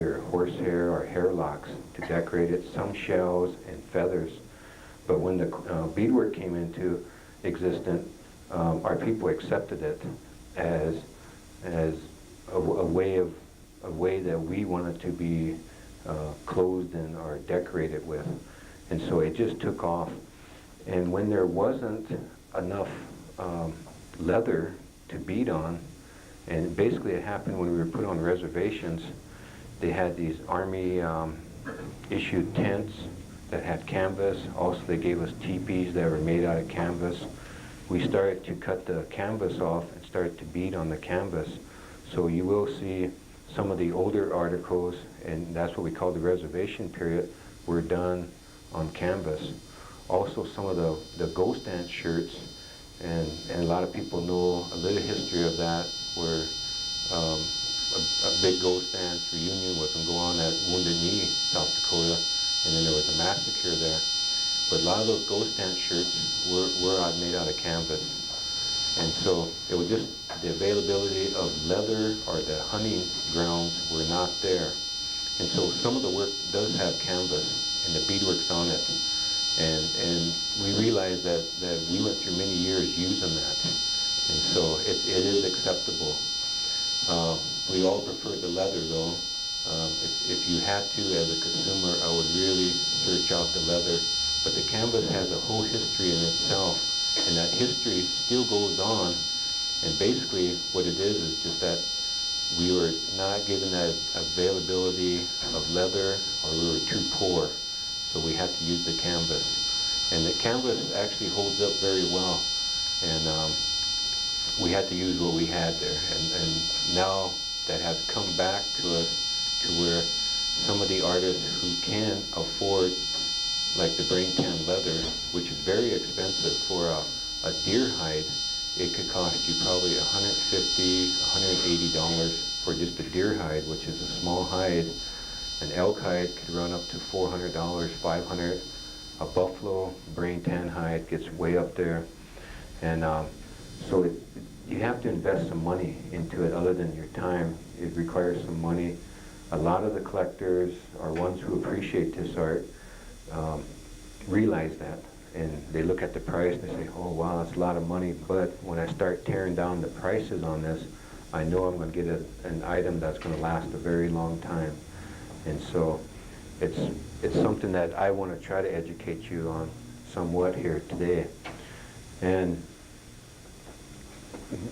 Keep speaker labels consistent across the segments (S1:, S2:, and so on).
S1: either horsehair or hair locks to decorate it, some shells and feathers. But when the beadwork came into existence, our people accepted it as a way that we wanted to be clothed and or decorated with, and so it just took off. And when there wasn't enough leather to bead on, and basically it happened when we were put on reservations, they had these Army issued tents that had canvas. Also they gave us teepees that were made out of canvas. We started to cut the canvas off and started to bead on the canvas. So you will see some of the older articles, and that's what we call the reservation period, were done on canvas. Also some of the ghost dance shirts, and a lot of people know a little history of that, where a big ghost dance reunion was going to go on at Wounded Knee, South Dakota, and then there was a massacre there. But a lot of those ghost dance shirts were made out of canvas. And so it was just the availability of leather or the hunting grounds were not there. And so some of the work does have canvas and the beadwork's on it. And we realized that we went through many years using that. And so it is acceptable. We all prefer the leather though. If you had to as a consumer, I would really search out the leather. But the canvas has a whole history in itself, and that history still goes on. And basically what it is just that we were not given that availability of leather, or we were too poor. So we had to use the canvas. And the canvas actually holds up very well. And we had to use what we had there. And now that has come back to us to where some of the artists who can afford, like the brain tan leather, which is very expensive for a deer hide, it could cost you probably $150, $180 for just a deer hide, which is a small hide. An elk hide could run up to $400, $500. A buffalo brain tan hide gets way up there. And so you have to invest some money into it other than your time. It requires some money. A lot of the collectors or ones who appreciate this art realize that, and they look at the price and they say, oh wow, that's a lot of money, but when I start tearing down the prices on this, I know I'm going to get an item that's going to last a very long time. And so it's something that I want to try to educate you on somewhat here today. And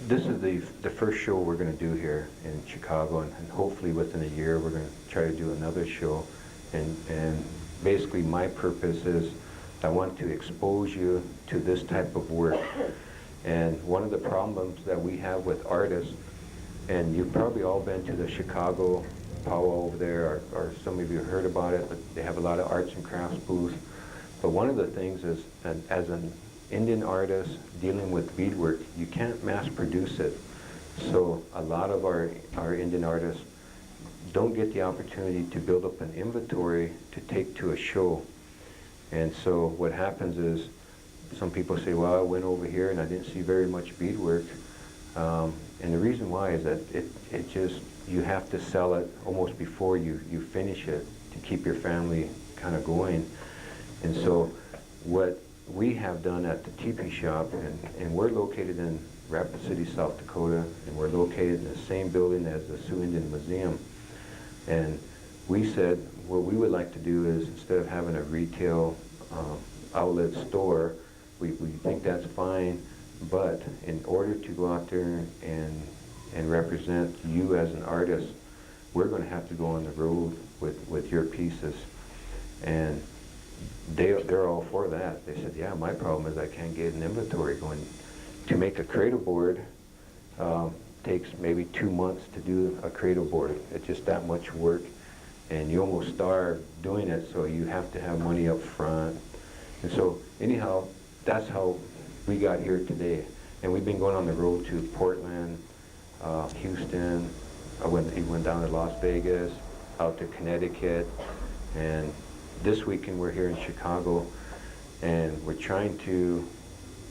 S1: this is the first show we're going to do here in Chicago, and hopefully within a year we're going to try to do another show. And basically my purpose is I want to expose you to this type of work. And one of the problems that we have with artists, and you've probably all been to the Chicago powwow over there, or some of you heard about it, but they have a lot of arts and crafts booths. But one of the things is, as an Indian artist dealing with beadwork, you can't mass produce it. So a lot of our Indian artists don't get the opportunity to build up an inventory to take to a show. And so what happens is, some people say, well, I went over here and I didn't see very much beadwork. And the reason why is that it just, you have to sell it almost before you finish it to keep your family kind of going. And so what we have done at the teepee shop, and we're located in Rapid City, South Dakota, and we're located in the same building as the Sioux Indian Museum. And we said what we would like to do is, instead of having a retail outlet store, we think that's fine, but in order to go out there and represent you as an artist, we're going to have to go on the road with your pieces. And they're all for that. They said, yeah, my problem is I can't get an inventory going. To make a cradle board takes maybe 2 months to do a cradle board. It's just that much work, and you almost starve doing it, so you have to have money up front. And so anyhow, that's how we got here today. And we've been going on the road to Portland, Houston. I went down to Las Vegas, out to Connecticut, and this weekend we're here in Chicago, and we're trying to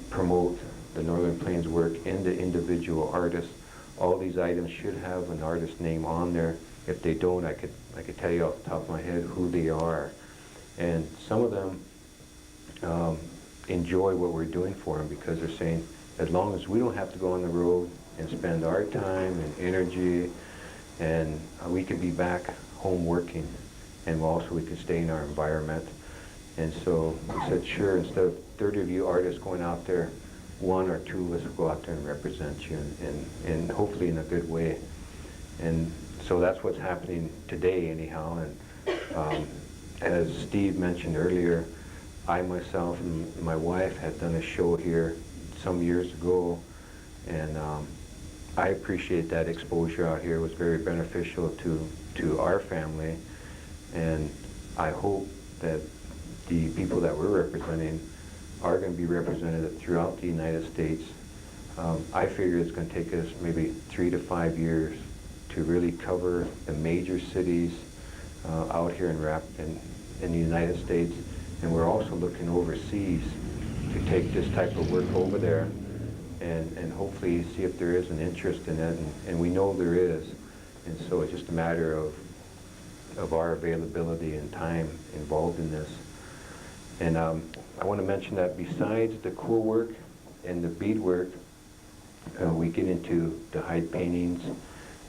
S1: promote the Northern Plains work in the individual artists. All these items should have an artist name on there, if they don't, I could tell you off the top of my head who they are. And some of them enjoy what we're doing for them because they're saying, as long as we don't have to go on the road and spend our time and energy, and we can be back home working, and also we can stay in our environment. And so we said, sure, instead of 30 of you artists going out there, one or two of us will go out there and represent you, and hopefully in a good way. And so that's what's happening today anyhow. And as Steve mentioned earlier, I myself and my wife had done a show here some years ago, and I appreciate that exposure out here. It was very beneficial to our family, and I hope that the people that we're representing are going to be represented throughout the United States. I figure it's going to take us maybe 3 to 5 years to really cover the major cities out here in the United States, and we're also looking overseas to take this type of work over there and hopefully see if there is an interest in it, and we know there is, and so it's just a matter of our availability and time involved in this. And I want to mention that besides the quill work and the beadwork, we get into the hide paintings,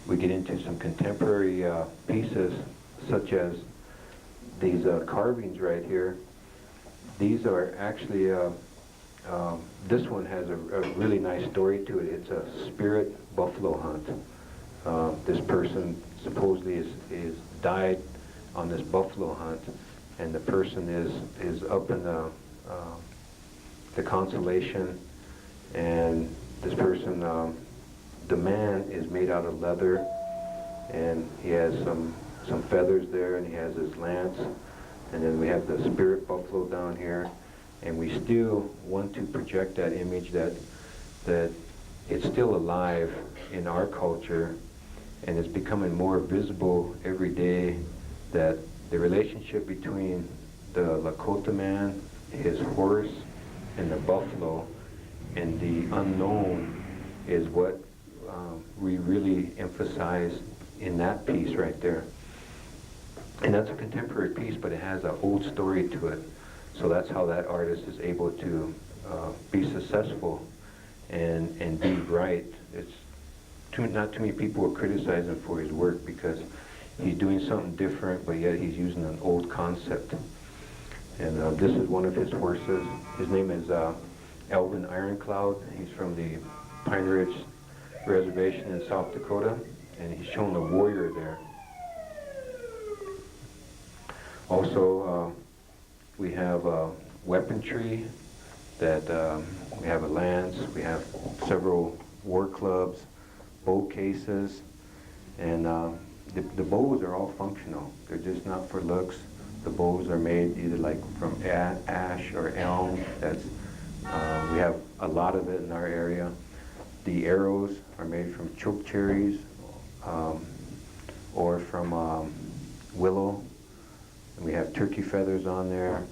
S1: we get into some contemporary pieces such as these carvings right here. These are actually, this one has a really nice story to it. It's a spirit buffalo hunt. This person supposedly is died on this buffalo hunt, and the person is up in the constellation, and this person, the man is made out of leather, and he has some feathers there, and he has his lance, and then we have the spirit buffalo down here, and we still want to project that image that it's still alive in our culture, and it's becoming more visible every day, that the relationship between the Lakota man, his horse, and the buffalo, and the unknown is what we really emphasize in that piece right there. And that's a contemporary piece, but it has an old story to it. So that's how that artist is able to be successful and be right. Not too many people will criticize him for his work because he's doing something different, but yet he's using an old concept. And this is one of his horses. His name is Melvin Ironcloud. He's from the Pine Ridge Reservation in South Dakota, and he's showing the warrior there. Also, we have weaponry that we have a lance, we have several war clubs, bow cases, and the bows are all functional. They're just not for looks. The bows are made either like from ash or elm. We have a lot of it in our area. The arrows are made from choke cherries or from willow. And we have turkey feathers on there.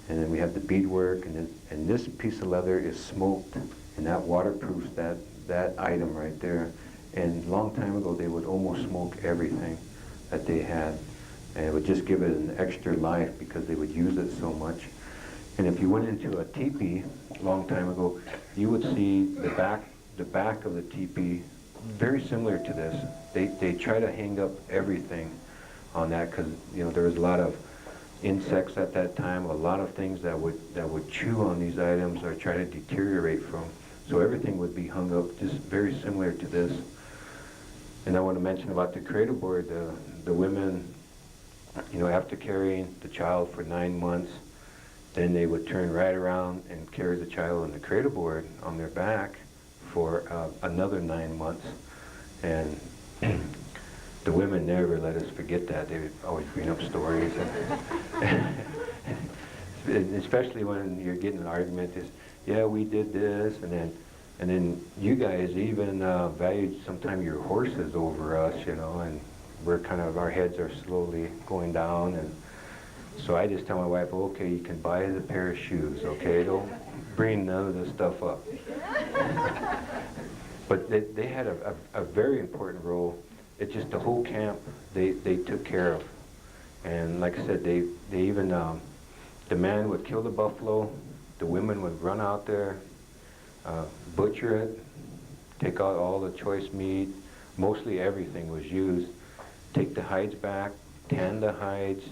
S1: And then we have the beadwork, and this piece of leather is smoked, and that waterproofs that item right there. And a long time ago, they would almost smoke everything that they had, and it would just give it an extra life because they would use it so much. And if you went into a teepee a long time ago, you would see the back of the teepee very similar to this. They try to hang up everything on that because there was a lot of insects at that time, a lot of things that would chew on these items or try to deteriorate from. So everything would be hung up just very similar to this. And I want to mention about the cradle board. The women, after carrying the child for 9 months, then they would turn right around and carry the child on the cradle board on their back for another 9 months. And the women never let us forget that. They would always bring up stories, and especially when you're getting an argument, is, yeah, we did this, and then you guys even valued sometimes your horses over us, and we're our heads are slowly going down, and so I just tell my wife, okay, you can buy the pair of shoes, okay, don't bring none of this stuff up. But they had a very important role. it's just the whole camp they took care of. And like I said, they even, the man would kill the buffalo, the women would run out there, butcher it, take out all the choice meat, mostly everything was used, take the hides back, tan the hides,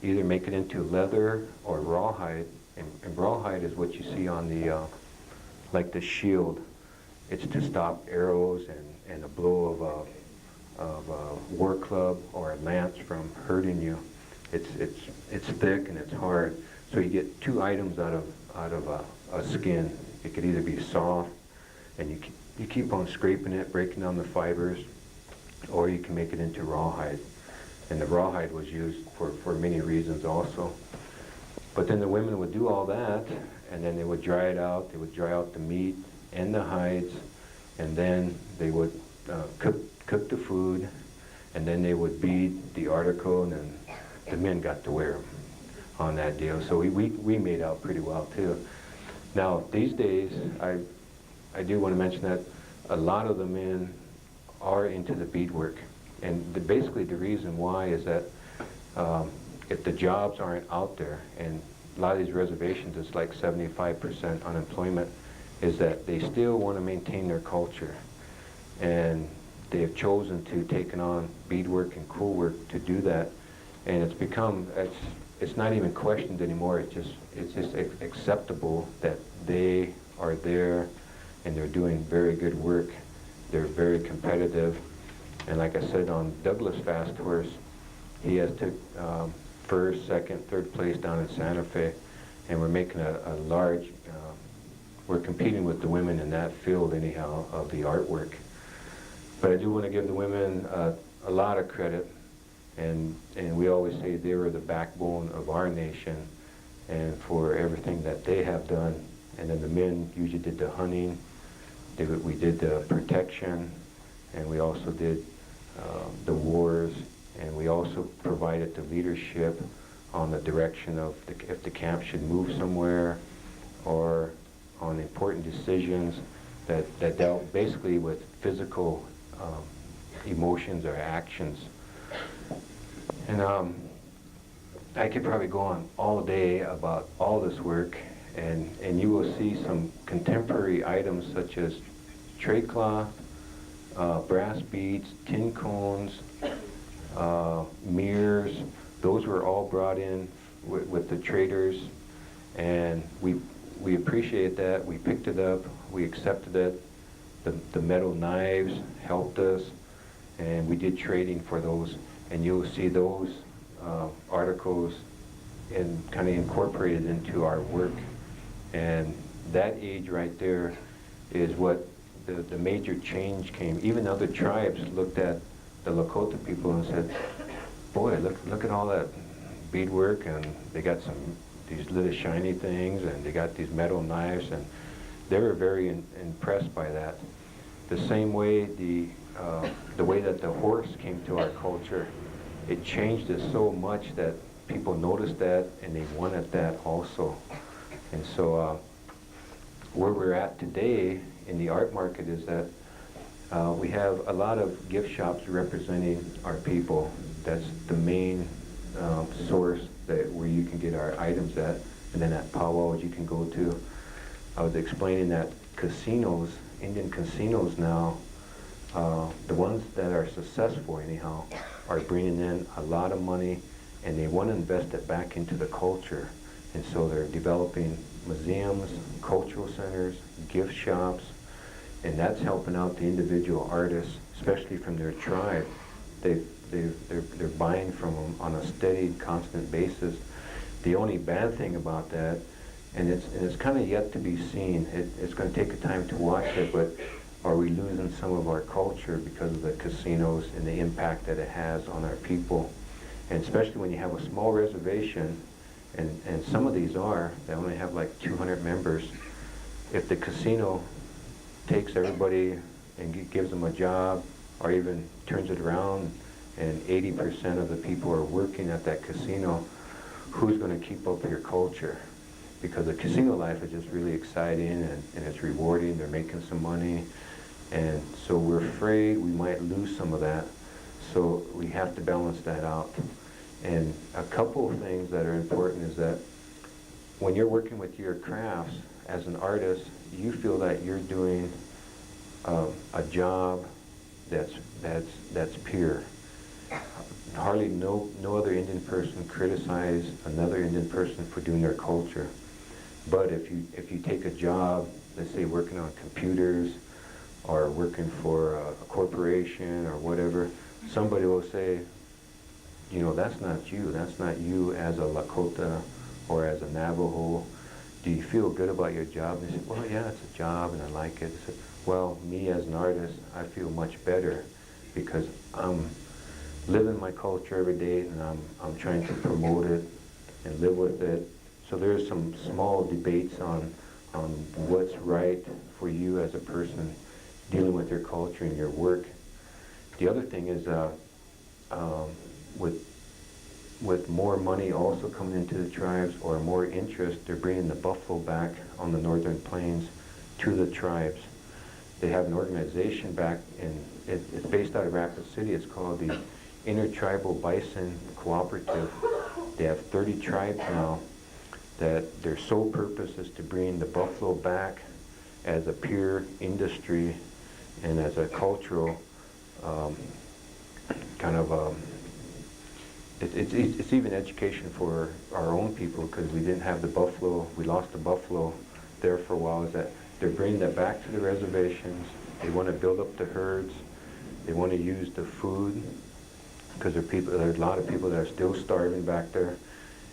S1: either make it into leather or rawhide. And rawhide is what you see on the, like the shield. It's to stop arrows and a blow of a war club or a lance from hurting you. It's thick and it's hard. So you get two items out of a skin. It could either be soft, and you keep on scraping it, breaking down the fibers, or you can make it into rawhide. And the rawhide was used for many reasons also. But then the women would do all that, and then they would dry it out. They would dry out the meat and the hides, and then they would cook the food, and then they would bead the article, and then the men got to wear them on that deal. So we made out pretty well too. Now these days, I do want to mention that a lot of the men are into the beadwork, and basically the reason why is that if the jobs aren't out there, and a lot of these reservations, it's like 75% unemployment, is that they still want to maintain their culture, and they have chosen to take on beadwork and cool work to do that, and it's become, it's not even questioned anymore. It's just acceptable that they are there and they're doing very good work. They're very competitive, and like I said, on Douglas Fast Horse, he has took first, second, third place down in Santa Fe, and we're making a large, we're competing with the women in that field anyhow of the artwork. But I do want to give the women a lot of credit, and we always say they were the backbone of our nation, and for everything that they have done. And then the men usually did the hunting, we did the protection, and we also did the wars, and we also provided the leadership on the direction of if the camp should move somewhere, or on important decisions that dealt basically with physical emotions or actions. And I could probably go on all day about all this work, and you will see some contemporary items such as tray cloth, brass beads, tin cones, mirrors. Those were all brought in with the traders, and we appreciate that. We picked it up, we accepted it. The metal knives helped us, and we did trading for those, and you'll see those articles kind of incorporated into our work. And that age right there is what the major change came. Even other tribes looked at the Lakota people and said, boy, look at all that beadwork, and they got these little shiny things, and they got these metal knives, and they were very impressed by that. The same way the way that the horse came to our culture, it changed it so much that people noticed that, and they wanted that also. And so where we're at today in the art market is that we have a lot of gift shops representing our people. That's the main source where you can get our items at, and then at powwows you can go to. I was explaining that casinos, Indian casinos now, the ones that are successful anyhow, are bringing in a lot of money, and they want to invest it back into the culture. And so they're developing museums, cultural centers, gift shops, and that's helping out the individual artists, especially from their tribe. They're buying from them on a steady, constant basis. The only bad thing about that, and it's kind of yet to be seen, it's going to take a time to watch it, but are we losing some of our culture because of the casinos and the impact that it has on our people? And especially when you have a small reservation, and some of these they only have like 200 members. If the casino takes everybody and gives them a job, or even turns it around, and 80% of the people are working at that casino, who's going to keep up your culture? Because the casino life is just really exciting, and it's rewarding. They're making some money, and so we're afraid we might lose some of that. So we have to balance that out. And a couple of things that are important is that when you're working with your crafts as an artist, you feel that you're doing a job that's pure. Hardly no other Indian person criticize another Indian person for doing their culture. But if you take a job, let's say working on computers or working for a corporation or whatever, somebody will say, you know, that's not you. That's not you as a Lakota or as a Navajo. Do you feel good about your job? And they say, well, yeah, it's a job and I like it. I said, well, me as an artist, I feel much better because I'm living my culture every day and I'm trying to promote it and live with it. So there's some small debates on what's right for you as a person dealing with your culture and your work. The other thing is with more money also coming into the tribes or more interest, they're bringing the buffalo back on the northern plains to the tribes. They have an organization back it's based out of Rapid City. It's called the Intertribal Bison Cooperative. They have 30 tribes now that their sole purpose is to bring the buffalo back as a pure industry and as a cultural it's even education for our own people because we didn't have the buffalo. We lost the buffalo there for a while. Is that they're bringing that back to the reservations. They want to build up the herds. They want to use the food because there's a lot of people that are still starving back there,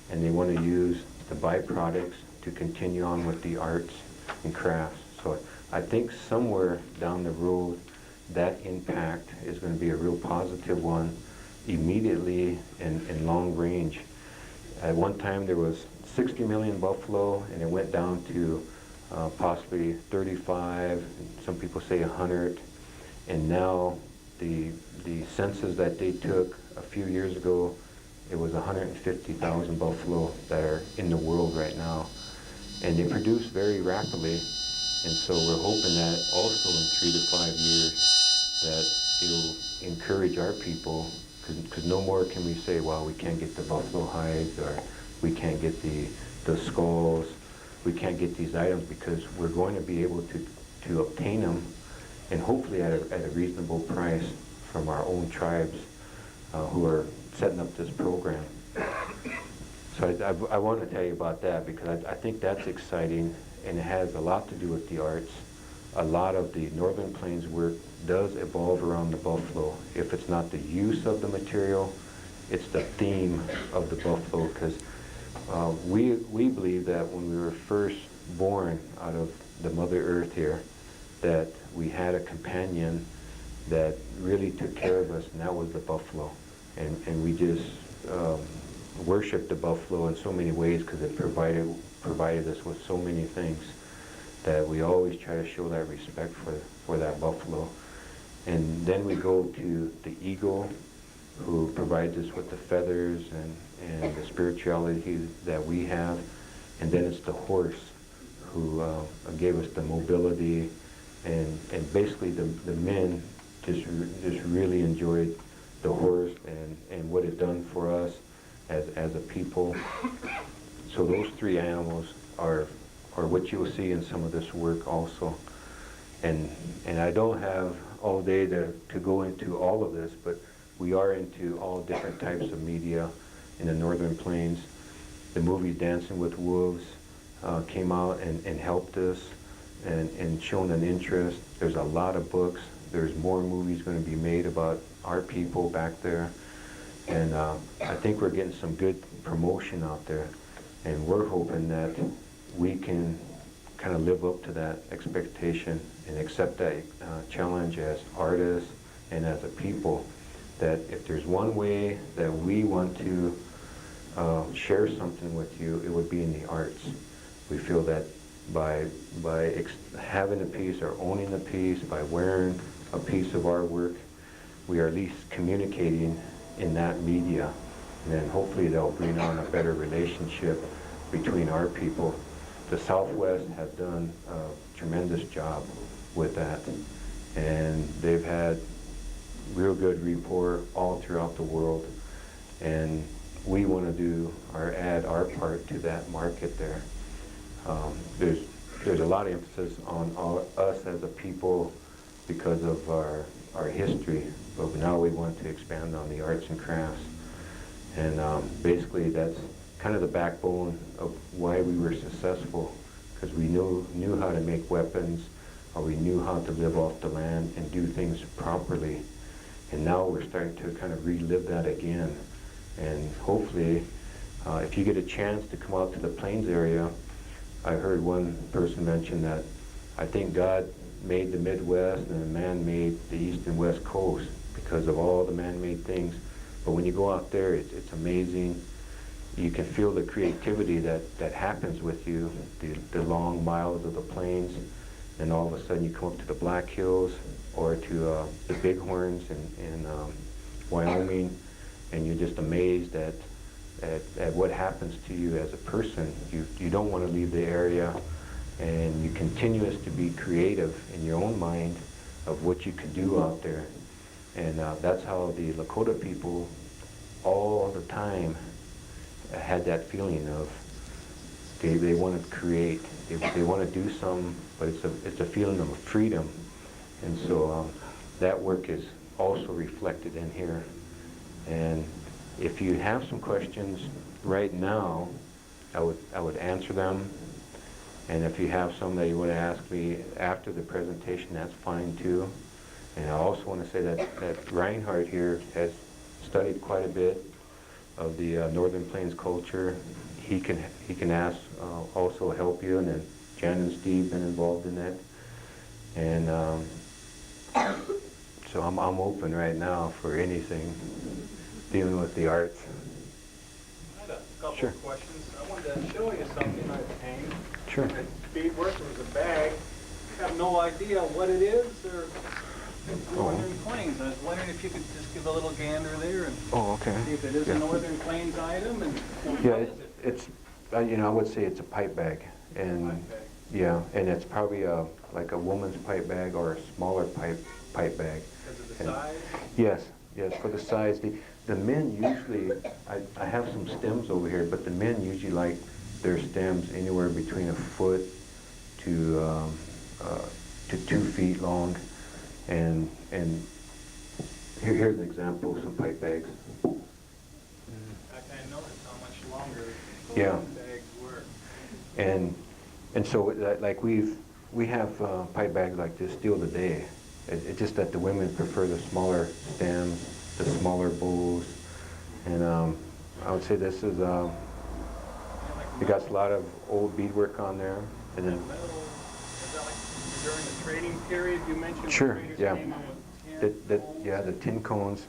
S1: and they want to use the byproducts to continue on with the arts and crafts. So I think somewhere down the road that impact is going to be a real positive one immediately and long range. At one time there was 60 million buffalo and it went down to possibly 35, and some people say 100, and now the census that they took a few years ago, it was 150,000 buffalo that are in the world right now, and they produce very rapidly, and so we're hoping that also in 3 to 5 years that it'll encourage our people, because no more can we say, well, we can't get the buffalo hides or we can't get the skulls, we can't get these items, because we're going to be able to obtain them and hopefully at a reasonable price from our own tribes who are setting up this program. So I want to tell you about that because I think that's exciting and it has a lot to do with the arts. A lot of the Northern Plains work does evolve around the buffalo. If it's not the use of the material, it's the theme of the buffalo, because we believe that when we were first born out of the Mother Earth here, that we had a companion that really took care of us, and that was the buffalo. And we just worshiped the buffalo in so many ways because it provided us with so many things that we always try to show that respect for that buffalo. And then we go to the eagle, who provides us with the feathers and the spirituality that we have. And then it's the horse, who gave us the mobility, and basically the men just really enjoyed the horse and what it done for us as a people. So those three animals are what you will see in some of this work also. And I don't have all day to go into all of this, but we are into all different types of media in the Northern Plains. The movie Dancing with Wolves came out and helped us and shown an interest. There's a lot of books. There's more movies going to be made about our people back there. And I think we're getting some good promotion out there. And we're hoping that we can kind of live up to that expectation and accept that challenge as artists and as a people, that if there's one way that we want to share something with you, it would be in the arts. We feel that by having a piece or owning a piece, by wearing a piece of our work, we are at least communicating in that media, and then hopefully they'll bring on a better relationship between our people. The Southwest has done a tremendous job with that, and they've had real good rapport all throughout the world, and we want to do or add our part to that market there. There's a lot of emphasis on us as a people because of our history, but now we want to expand on the arts and crafts, and basically that's kind of the backbone of why we were successful, because we knew how to make weapons, or we knew how to live off the land and do things properly. And now we're starting to kind of relive that again. And hopefully, if you get a chance to come out to the Plains area, I heard one person mention that I think God made the Midwest and man made the East and West Coast because of all the man-made things. But when you go out there, it's amazing. You can feel the creativity that happens with you, the long miles of the plains, and all of a sudden you come up to the Black Hills or to the Bighorns in Wyoming, and you're just amazed at what happens to you as a person. You don't want to leave the area, and you continuous to be creative in your own mind of what you can do out there. And that's how the Lakota people all the time had that feeling of they want to create, they want to do some, but it's a feeling of freedom. And so that work is also reflected in here. And if you have some questions right now, I would answer them. And if you have some that you want to ask me after the presentation, that's fine too. And I also want to say that Reinhardt here has studied quite a bit of the Northern Plains culture. He can ask, also help you, and then Jan and Steve been involved in that. And so I'm open right now for anything dealing with the arts.
S2: I had a couple
S1: Sure.
S2: of questions. I wanted to show you something I've hanged.
S1: Sure.
S2: At beadwork, it was a bag. I have no idea what it is, or Northern Plains. I was wondering if you could just give a little gander there and see if it is a Northern Plains item, and
S1: Yeah, it's I would say it's a pipe bag, and
S2: pipe bag.
S1: yeah, and it's probably like a woman's pipe bag or a smaller pipe bag.
S2: Because of the
S1: And
S2: size?
S1: yes, for the size. The men usually, I have some stems over here, but the men usually like their stems anywhere between a foot to 2 feet long, and here's an example of some pipe bags.
S2: I kind of noticed how much longer
S1: Yeah.
S2: bags were.
S1: And so like we have pipe bags like this still today. It's just that the women prefer the smaller stems, the smaller bowls, and I would say this is it got a lot of old beadwork on there, and then
S2: Metal, is that like during the trading period you mentioned?
S1: Sure,
S2: traders
S1: yeah.
S2: came in with tin cones?
S1: the tin cones,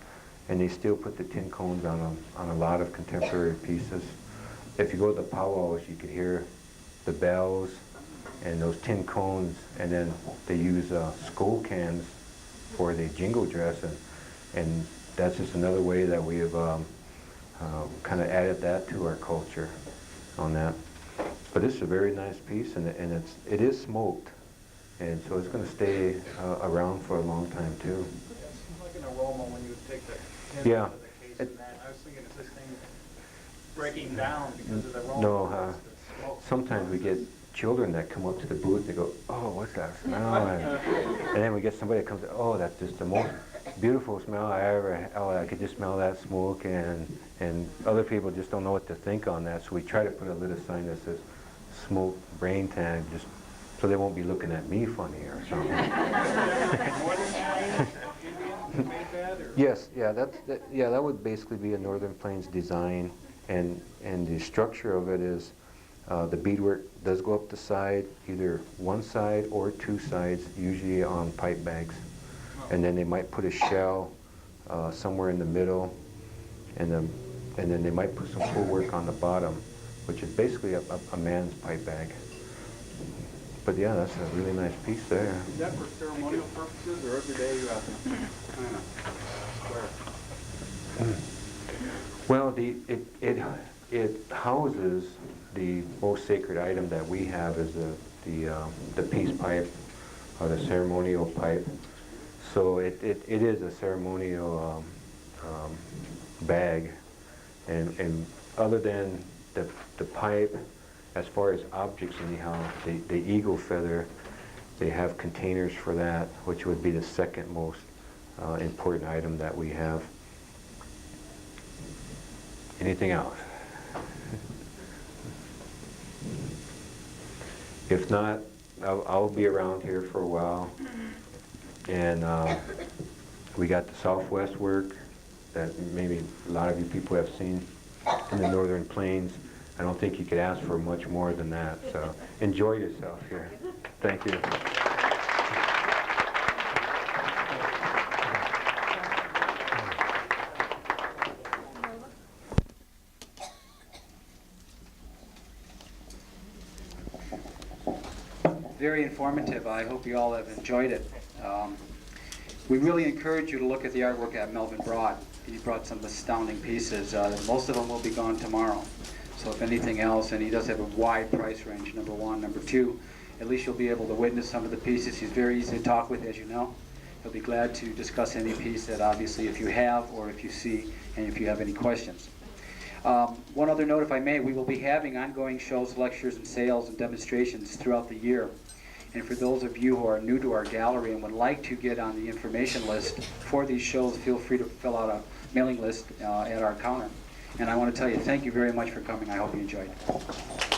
S1: and they still put the tin cones on a lot of contemporary pieces. If you go to the powwows, you could hear the bells and those tin cones, and then they use skull cans for the jingle dress, and that's just another way that we have kind of added that to our culture on that. But it's a very nice piece, and it is smoked, and so it's going to stay around for a long time too.
S2: Yeah, it seems like an aroma when you would take the tin
S1: Yeah.
S2: out of the case and that. I was thinking, is this thing breaking down because of the aroma?
S1: No,
S2: It's the smoke.
S1: sometimes we get children that come up to the booth, they go, "Oh, what's that smell?" And then we get somebody that comes, "Oh, that's just the most beautiful smell I ever, oh, I could just smell that smoke," and other people just don't know what to think on that, so we try to put a little sign that says smoke brain tag, just so they won't be looking at me funny or something.
S2: Northern Plains Indians made that, or?
S1: Yes, yeah, that would basically be a Northern Plains design, and the structure of it is the beadwork does go up the side, either one side or 2 sides, usually on pipe bags, and then they might put a shell somewhere in the middle, and then they might put some full work on the bottom, which is basically a man's pipe bag. But yeah, that's a really nice piece there.
S2: Is that for ceremonial purposes or everyday kind of square?
S1: Well, it houses the most sacred item that we have is the peace pipe or the ceremonial pipe. So it is a ceremonial bag, and other than the pipe, as far as objects anyhow, the eagle feather, they have containers for that, which would be the second most important item that we have. Anything else? If not, I'll be around here for a while. And we got the Southwest work that maybe a lot of you people have seen in the Northern Plains. I don't think you could ask for much more than that. So enjoy yourself here. Thank you.
S3: Very informative. I hope you all have enjoyed it. We really encourage you to look at the artwork that Melvin brought. He brought some astounding pieces. Most of them will be gone tomorrow. So if anything else, and he does have a wide price range, number one. Number two, at least you'll be able to witness some of the pieces. He's very easy to talk with, as you know. He'll be glad to discuss any piece that obviously if you have or if you see and if you have any questions. One other note, if I may, we will be having ongoing shows, lectures, and sales and demonstrations throughout the year. And for those of you who are new to our gallery and would like to get on the information list for these shows, feel free to fill out a mailing list at our counter. And I want to tell you, thank you very much for coming. I hope you enjoyed.